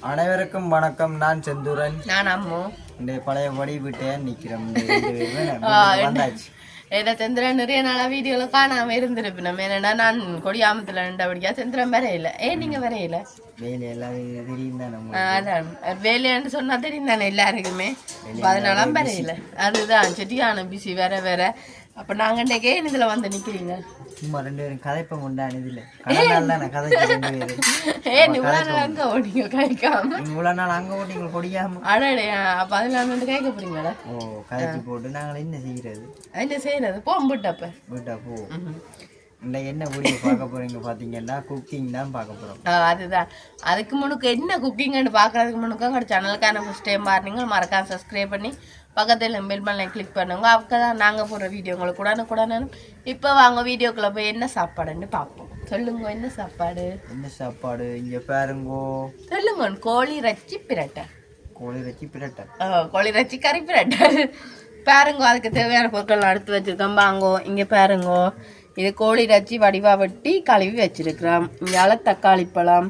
அனைவருக்கும் வணக்கம். நான் செந்தூரன். நான் அம்மு. இந்த பழைய வடி விட்டேன் நிக்கிறோம். சந்திரன் நிறைய நாளா வீடியோல காணாம இருந்திருப்பேன். என்னன்னா நான் கொடியாமத்துல நின்றபடியா சந்திரன் வரையில. நீங்க வரையில வேலையெல்லாம் தெரியும் தானே. அதான் வேலையான்னு சொன்னா தெரியும் தானே எல்லாருக்குமே. அதனால வரையில அதுதான் செட்டியான பிசி வேற வேற. அப்ப நாங்க இன்னைக்கே இதுல வந்து நிக்கிறீங்க. சும்மா 2 பேரும் கதைப்ப கொண்டான் இதுல கடனால நான் கதைச்சு 2 பேரும். நீ இவ்வளவு நாள் அங்க ஓடிங்க கைக்காம. நீங்க இவ்வளவு நாள் அங்க ஓடிங்க கொடியாம. அடடே அப்ப அதெல்லாம் வந்து கைக்க போறீங்களா? கதைச்சு போட்டு நாங்க என்ன செய்யறது? என்ன செய்யறது? போட்டப்ப விட்டா போ. இந்த என்ன வீடியோ பார்க்க போறீங்க பாத்தீங்கன்னா குக்கிங் தான் பார்க்க போறோம். அதுதான். அதுக்கு முன்னுக்கு என்ன குக்கிங்னு பாக்குறதுக்கு முன்னுக்கு எங்க சேனலுக்கான ஃபர்ஸ்ட் டைம் பாருங்க மறக்காம சப்ஸ்கிரைப் பண்ணி பக்கத்துல பெல் பட்டனை கிளிக் பண்ணுங்க. அப்பதான் நாங்க போடுற வீடியோ உங்களுக்கு உடனே. இப்ப வாங்க வீடியோக்குள்ள போய் என்ன சாப்பாடுன்னு பார்ப்போம். சொல்லுங்க என்ன சாப்பாடு? என்ன சாப்பாடு இங்க பாருங்கோ. சொல்லுங்க. கோழி இறைச்சி பிரட்டை. கோழி இறைச்சி பிரட்டை. கோழி இறைச்சி கறி பிரட்டை பாருங்க. அதுக்கு தேவையான பொருட்கள் எடுத்து வச்சிருக்கோம். வாங்கோ இங்க பாருங்கோ. இது கோழி இறைச்சி வடிவா வெட்டி கழுவி வச்சிருக்கிறோம். இங்கால தக்காளி பழம்,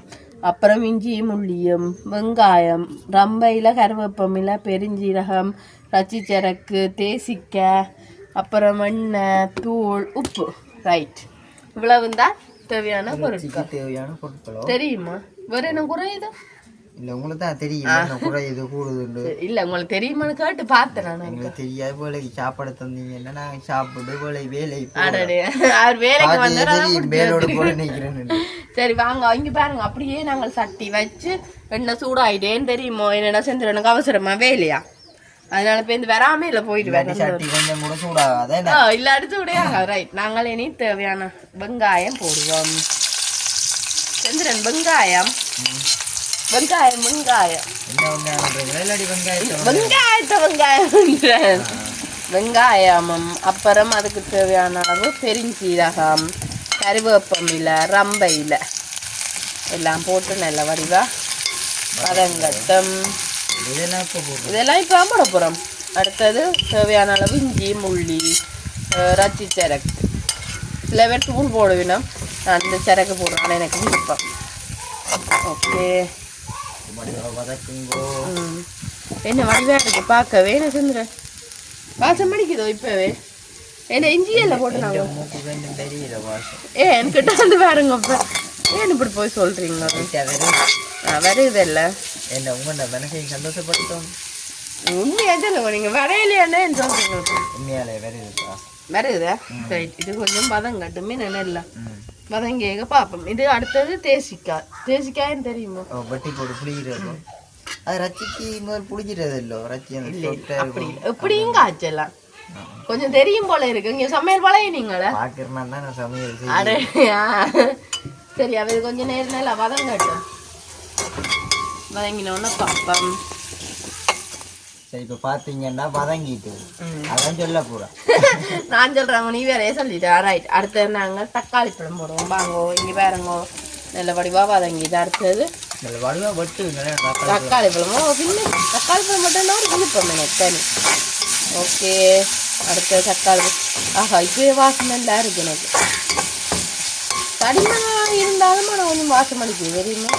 அப்புறம் இஞ்சி முள்ளியும், வெங்காயம், ரம்பையில கருவேப்பமில, பெருஞ்சீரகம், ரச்சிச்சரக்கு, தேசிக்காய், அப்புறம் எண்ணெய், தூள், உப்பு. ரைட். இவ்வளவுதான் தேவையான பொருட்கள். தெரியுமா? வேற என்ன குறையுது? இல்ல உங்களுக்கு தான் தெரியும் குறையுது கூடுது. இல்ல உங்களுக்கு தெரியுமான்னு கேட்டு பார்த்தேன் நான். உங்களுக்கு தெரியாது வேலைக்கு சாப்பாடு தந்தீங்கன்னா நான் சாப்பிட்டு வேலை அவர் வேலைக்கு வந்து. சரி வாங்க இங்க பாருங்க. அப்படியே நாங்கள் சட்டி வச்சு எண்ணெய் சூடாயிட்டேன்னு தெரியுமோ. என்னடா செஞ்சு எனக்கு அவசரமா வேலையா, அதனால இப்ப இந்த வராமையில போயிடுவேன். சட்டி கொஞ்சம் கூட சூடாகாத இல்ல அடுத்து சூடையாக. ரைட். நாங்கள் இனி தேவையான வெங்காயம் போடுவோம். செந்திரன் வெங்காயம் வெங்காயமும் அப்புறம் அதுக்கு தேவையான அளவு பெருஞ்சீரகம், கருவேப்பமில, ரம்பையில எல்லாம் போட்டு நல்ல வடிவா வதங்கட்டும். இதெல்லாம் இப்போ போட போறோம். அடுத்தது தேவையான அளவு இஞ்சி முள்ளி, ரச்சி சரக்கு. சில பேர் தூள் போடுவினோம். நான் இந்த சரக்கு போடுவேன், எனக்கு விருப்பம். ஓகே. என்ன வடிவா இருக்கு பார்க்கவே. என்ன செஞ்சுறேன் வாசம் அடிக்குதோ இப்பவே. என்ன இஞ்சி எல்லாம் போட்டுனாங்க. என்கிட்ட வந்து பாருங்க. அப்ப ஏன் இப்படி போய் சொல்றீங்க? வருது இல்ல என்ன உங்க சந்தோஷப்பட்டோம். உண்மையா தானே நீங்க வரையிலையானே சொல்றீங்க. உண்மையாலே வருதுதா? வருதா? ரைட். இது கொஞ்சம் பதம் கட்டுமே நல்லா வதங்க பாப்போம். இது அடுத்தது தேசிக்காய். தேசிக்காய்ன்னு தெரியுமா? வட்டி போட்டு புளிக்கிறது. அது ரச்சிக்கு முதல் புளிக்கிறது இல்லோ. ரச்சி எப்படியும் காய்ச்சலாம் கொஞ்சம் தெரியும் போல இருக்கு. இங்க சமையல் பழைய நீங்கள பாக்குறேன்னா சமையல். அடே சரி. அது கொஞ்சம் நேரம் நல்லா வதங்கட்டும். வதங்கினோன்னா பாப்பம். சரி இப்ப பாத்தீங்கன்னா வதங்கிட்டு அதான் சொல்ல போறேன். நான் சொல்றேன் நீ வேறையே சொல்லிட்டு. ரைட். அடுத்தது நாங்கள் தக்காளி பழம் போடுவோம். வாங்கோ இங்க பாருங்கோ. நல்ல வடிவா வதங்கிது. அடுத்தது நல்ல வடிவா வெட்டுங்க தக்காளி பழமோ. பின்ன தக்காளி பழம் மட்டும்னா ஒரு விழுப்பம் எனக்கு தனி. ஓகே. அடுத்தது தக்காளி. ஆஹா இப்பவே வாசம் நல்லா இருக்கு எனக்கு. தனிமா இருந்தாலும் நான் கொஞ்சம் வாசம் அடிக்குது தெரியுமா?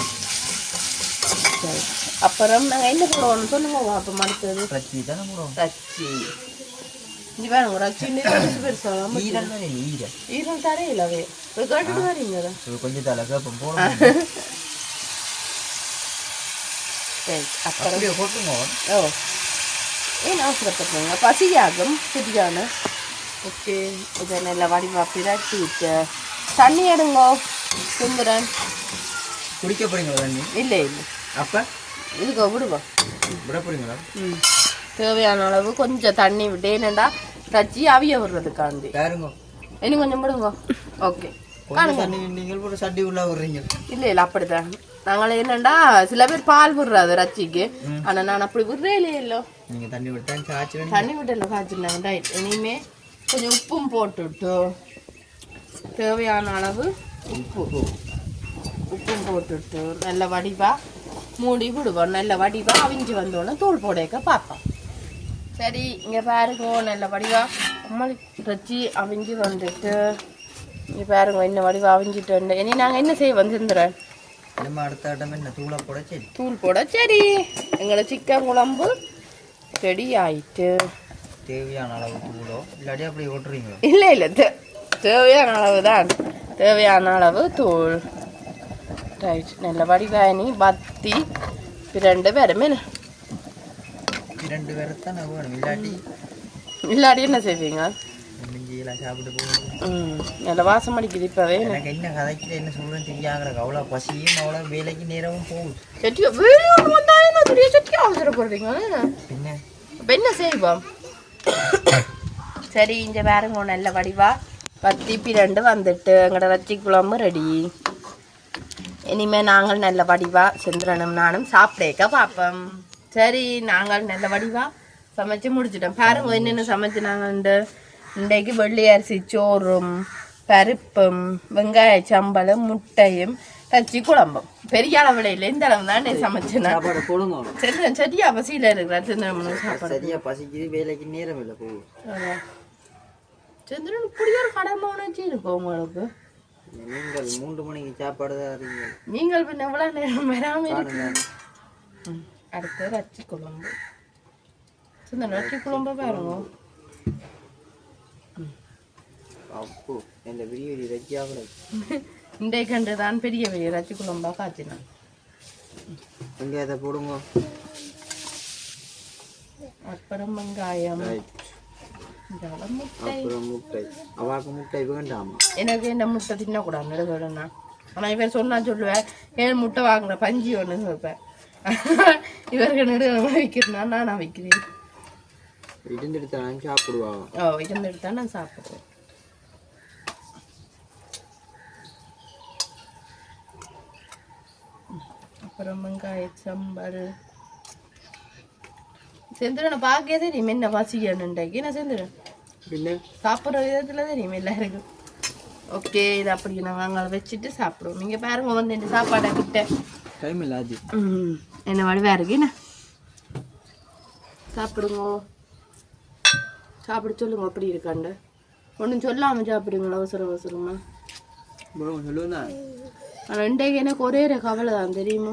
சரி. அப்புறம் நாங்கள் என்ன போடுவோம்னு சொல்லுங்க. அப்போ அடுத்தது ரச்சி தானே போடுவோம். ரச்சி. இங்கே பாருங்க. ரச்சி பெருசாக ஈரம் தரையிலவே கேட்டுட்டு வரீங்க. கொஞ்சம் தலை கேப்பம் போடுவோம். சரி. அப்புறம் போட்டுங்க. ஓ ஏன் அவசரப்பட்டுங்க? பசியாகும் சரியான. ஓகே. இதை நல்ல வடிவா பிரட்டி விட்டு தண்ணி எடுங்கோ. சுந்தரன் குடிக்க போறீங்களா தண்ணி? இல்லை இல்லை. அப்போ இதுக்கோ விடுவோம். விட போறீங்களா? தேவையான அளவு கொஞ்சம் தண்ணி விட்டு என்னண்டா ரச்சி அவிய விடுறதுக்காண்டி. பாருங்க இன்னும் கொஞ்சம் விடுங்க. ஓகே. நீங்கள் கூட சட்டி உள்ள விடுறீங்க. இல்லை இல்லை அப்படித்தான். நாங்கள் என்னண்டா சில பேர் பால் விடுறாது ரச்சிக்கு. ஆனா நான் அப்படி விடுறே இல்லையோ. நீங்க தண்ணி விட்டா காய்ச்சல். தண்ணி விட்டு காய்ச்சிருந்தாங்க. ரைட். இனிமே கொஞ்சம் உப்பும் போட்டுட்டு தேவையான அளவு உப்பும் போட்டுட்டு நல்ல வடிவா மூடி விடுவோம். நல்ல வடிவா அவிஞ்சு வந்தோடனே தூள் போடையக்க பார்ப்போம். சரி இங்கே பாருங்க. நல்ல வடிவா ரச்சி அவிஞ்சு வந்துட்டு இங்கே பாருங்க. என்ன வடிவா அவிஞ்சிட்டு வந்து இனி நாங்கள் என்ன செய்ய வந்துருந்துறேன். நம்ம அடுத்த ஆட்டம் என்ன தூளை போட சரி தூள் போட சரி. எங்களோட சிக்கன் குழம்பு ரெடி ஆயிட்டு. தேவையான அளவு தூளோ இல்லாட்டி அப்படி ஓட்டுறீங்களோ? இல்லை இல்லை, தேவையான அளவு தான், தேவையான அளவு தூள். ரைட். நல்ல வடிகாயனி பத்தி 2 பேருமே 2 பேருத்தான் வேணும். இல்லாட்டி இல்லாட்டி என்ன செய்வீங்க? மிஞ்சியெல்லாம் சாப்பிட்டு போகுது. நல்ல வாசம் அடிக்குது இப்பவே. எனக்கு என்ன கதைக்கு என்ன சொல்றேன்னு தெரியாங்க. அவ்வளோ பசியும் அவ்வளோ வேலைக்கு நேரமும் போகுது. சட்டியா வேலையோடு வந்தா என்ன பெரிய சட்டியா அவசரப்படுறீங்க? என்ன இப்போ என்ன செய்வோம்? சரி, இந்த வேறங்க நல்ல வடிவா பத்தி 2 வந்துட்டு எங்களோட ரச்சி குழம்பு ரெடி. இனிமேல் நாங்கள் நல்ல வடிவா செந்திரனும் நானும் சாப்பிடேக்க பார்ப்போம். சரி, நாங்கள் நல்ல வடிவா சமைச்சு முடிச்சிட்டோம். பாருங்க என்னென்ன சமைச்சு நாங்கள் இன்றைக்கு வெள்ளை அரிசி சோறும் பருப்பும் வெங்காய சம்பளம் முட்டையும் கச்சி குழம்பும். பெரிய அளவில் இல்லை, இந்த அளவு தான் சமைச்சேன். செந்திரன் சரியா பசியில் இருக்கிறார். செந்திரன் சாப்பாடு சரியா பசிக்குது, வேலைக்கு நேரம் இல்லை போகுது. செந்திரன் இப்படியே ஒரு கடமை உணர்ச்சி இருக்கும் உங்களுக்கு. நீங்கள் 3 மணிக்கு சாப்பாடு தான் அறிவீங்க. நீங்கள் பின்ன எவ்வளோ நேரம் வராமல் இருக்கு. அடுத்து ரச்சி குழம்பு. செந்திரன் ரச்சி குழம்பு பாருங்க. அப்போ இந்த வீடியோ ரச்சியாக இன்றைக்கு கண்டு தான் பெரிய பெரிய ரச்சி குழம்பா காய்ச்சினான். இங்கே அதை போடுங்க. அப்புறம் வெங்காயம், முட்டை. அவாக்கு முட்டை வேண்டாமா? எனக்கு இந்த முட்டை தின்னக்கூடாது நடுவேடனா. ஆனால் இவர் சொன்னா சொல்லுவேன், 7 முட்டை வாங்குற பஞ்சி ஒன்று வைப்பேன். இவருக்கு நடுவில் வைக்கிறேன்னா நான் வைக்கிறேன். இருந்து எடுத்தா சாப்பிடுவாங்க. இருந்து எடுத்தா நான் சாப்பிடுவேன். அப்புறம் வெங்காய சம்பல். செந்திரனை பார்க்கவே தெரியும் என்ன வாசிக்கணுன்றாக்கி. நான் செந்திரன் சாப்பிட்ற விதத்தில் தெரியும் எல்லாருக்கும். ஓகே, இது அப்படி நாங்கள் அங்கே வச்சுட்டு சாப்பிடுவோம். நீங்கள் பாருங்க வந்து இந்த சாப்பாடை கிட்ட டைம் இல்லாது என்ன வடிவாக இருக்கு. என்ன சாப்பிடுங்க, சாப்பிட சொல்லுங்க அப்படி இருக்காண்டு. ஒன்றும் சொல்லாமல் சாப்பிடுங்களா அவசர அவசரமா? சொல்லுங்க. ஆனால் இன்றைக்கு எனக்கு ஒரே கவலை தான் தெரியுமா?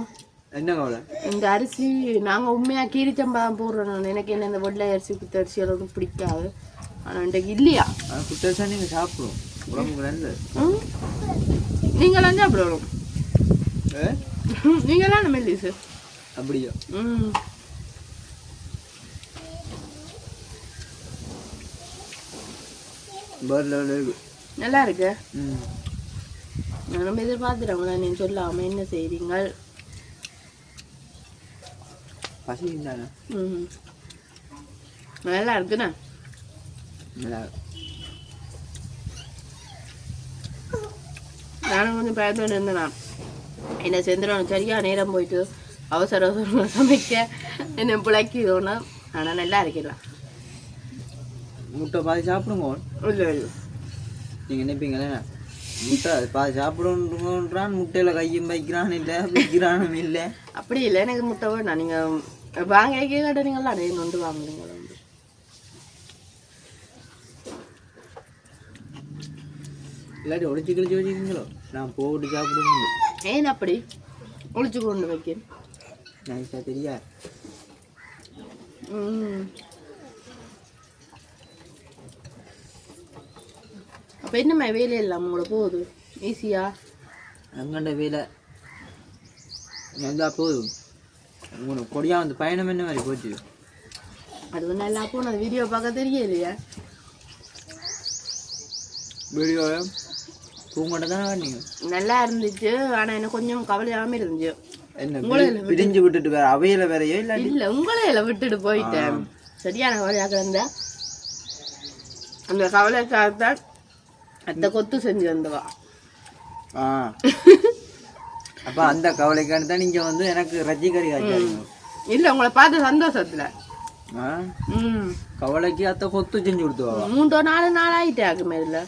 என்ன கவலை? இந்த அரிசி நாங்கள் உண்மையாக கீரிச்சம்பா தான் போடுறோம். எனக்கு என்ன இந்த வெள்ளை அரிசி குத்தரிசி அளவுக்கு பிடிக்காது. ஆனால் இன்றைக்கு இல்லையா? குத்தரிசா நீங்கள் சாப்பிடுவோம், உடம்புக்கு நல்லது. நீங்களாம் சாப்பிடணும். நீங்களாம் நம்ம இல்லை சார். அப்படியா? நல்லா இருக்கு. நம்ம எதிர்பார்த்துறோங்களா நீங்க சொல்லாம என்ன செய்றீங்க? பசி இல்லைண்ணா. நல்லா இருக்குண்ணா. நானும் கொஞ்சம் பயத்தோடு இருந்தேண்ணா. என்ன செந்திரன் சரியா நேரம் போயிட்டு அவசர அவசரமாக சமைக்க என்ன பிழைக்குதோன்னா. ஆனால் நல்லா இருக்கலாம். முட்டை பாதி சாப்பிடுங்க. இல்லை இல்லை, நீங்கள் நினைப்பீங்களே முட்டை பாதி சாப்பிடுன்றான், முட்டையில் கையும் வைக்கிறான் இல்லை வைக்கிறானும் இல்லை. அப்படி இல்லை, எனக்கு முட்டை வேணாம். நீங்கள் வாங்க கேட்டீங்களா அடைய நொண்டு வாங்குறீங்க. இல்லாட்டி ஒழிச்சு கிழிச்சு வச்சுக்கிங்களோ நான் போட்டு சாப்பிடுங்க. ஏன் அப்படி ஒழிச்சு கொண்டு வைக்கிறேன்? நைஸா தெரியா? அப்போ என்னம்மா வேலை இல்லாமல் உங்களை போகுது ஈஸியா? அங்கண்ட வேலை நல்லா போதும். உங்களுக்கு கொடியா வந்து பயணம் என்ன மாதிரி போச்சு? அது வந்து நல்லா போனது வீடியோ பார்க்க தெரியலையா? வீடியோ தூங்கட்ட தான் நீங்கள் நல்லா இருந்துச்சு. ஆனால் எனக்கு கொஞ்சம் கவலையாமல் இருந்துச்சு. என்ன பிரிஞ்சு விட்டுட்டு வேற அவையில வேறையோ இல்லை? இல்லை, உங்களையில விட்டுட்டு போயிட்டேன். சரியான கவலையாக கிடந்தா. அந்த கவலைக்காகத்தான் அத்தை கொத்து செஞ்சு வந்தவா. அப்ப அந்த கவலைக்கான தான் நீங்க வந்து எனக்கு ரஜிகரி காய்ச்சாங்க. இல்லை, உங்களை பார்த்த சந்தோஷத்துல கவலைக்கு அத்தை கொத்து செஞ்சு கொடுத்துவா. 3-4 நாள் ஆயிட்டாக்கு மேல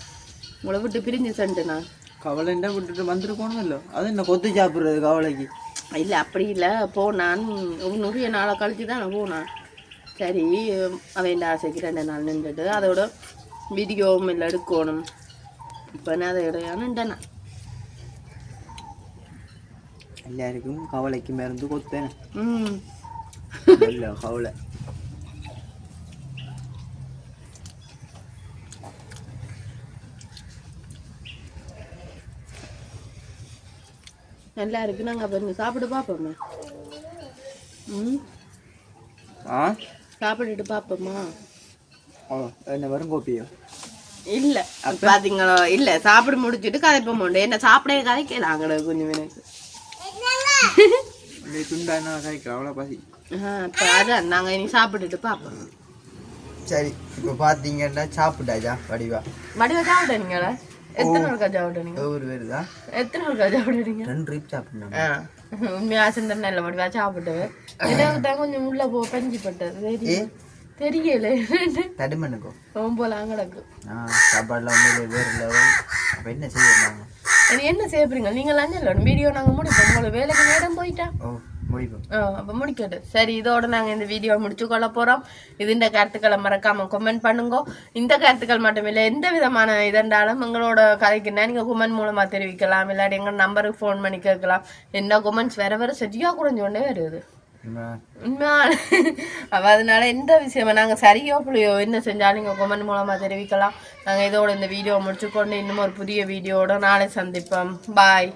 உங்களை விட்டு பிரிஞ்சு சென்ட்டுனா. கவலைண்டா விட்டுட்டு வந்துருக்கணும் இல்லை? அது என்ன கொத்து சாப்பிட்றது கவலைக்கு? இல்லை அப்படி இல்லை, போனான் நிறைய நாளை கழிச்சு தான் நான் போனான். சரி, அவன் ஆசைக்கு 2 நாள் நின்றுட்டு அதோட வீடியோவும் இல்லை எடுக்கணும். இப்போ நான் அதை இடையானுட்டேண்ணா. எல்லாருக்கும் கவலைக்கு மருந்து கொத்தேன் ம் இல்லை கவலை நல்லா இருக்கு. நாங்கள் அப்போ இங்கே சாப்பிட்டு பார்ப்போமே. ம் சாப்பிட்டுட்டு பார்ப்போமா? என்ன வரும் கோப்பியோ இல்லை பார்த்தீங்களோ இல்லை சாப்பிட முடிச்சுட்டு கதைப்ப மாட்டோம். என்ன சாப்பிட கதைக்கலாங்கட கொஞ்சம் எனக்கு துண்டானா கதைக்கிறோம் அவ்வளோ பசி. இப்போ அதான் நாங்கள் இனி சாப்பிட்டுட்டு பார்ப்போம். சரி இப்போ பார்த்தீங்கன்னா சாப்பிட்டாச்சா வடிவா சாப்பிட்டீங்களா? எத்தனை இருக்கா சாப்பிட்டீங்க? ஒரு பேர் தான். எத்தனை இருக்கா சாப்பிட்டீங்க? 2 ட்ரிப் சாப்பிட்டேன். உண்மையாக சிந்தனை இல்லை வடிவா சாப்பிட்டு எனக்கு தான் கொஞ்சம் உள்ள பெஞ்சு பட்டது தெரியல தடுமனுக்கோ போலாம் கிடக்கு சாப்பாடுலாம் வேறு லெவல். அப்போ என்ன செய்யணும்? என்ன செய்யப்படுறீங்க நீங்கள் லஞ்சம் வீடியோ நாங்கள் முடிப்போம். உங்களுக்கு வேலைக்கு நேரம் போயிட்டா முடிப்போம். அப்போ முடிக்கட்டு. சரி இதோட நாங்கள் இந்த வீடியோ முடிச்சு கொள்ள போகிறோம். இந்த கருத்துக்களை மறக்காமல் கமெண்ட் பண்ணுங்க. இந்த கருத்துக்கள் மட்டும் இல்லை எந்த விதமான இதண்டாலும் எங்களோட கதைக்குன்னா நீங்கள் கமெண்ட் மூலமாக தெரிவிக்கலாம். இல்லாட்டி எங்கள் நம்பருக்கு ஃபோன் பண்ணி கேட்கலாம். என்ன கமெண்ட்ஸ் வேறு சரியாக குறைஞ்சோண்டே வருது உண்மையான. அப்போ அதனால எந்த விஷயமா நாங்கள் சரியோ புள்ளியோ என்ன செஞ்சாலும் நீங்கள் கமெண்ட் மூலமாக தெரிவிக்கலாம். நாங்கள் இதோட இந்த வீடியோ முடிச்சுக்கொண்டு இன்னும் ஒரு புதிய வீடியோட நாளை சந்திப்போம். பாய்.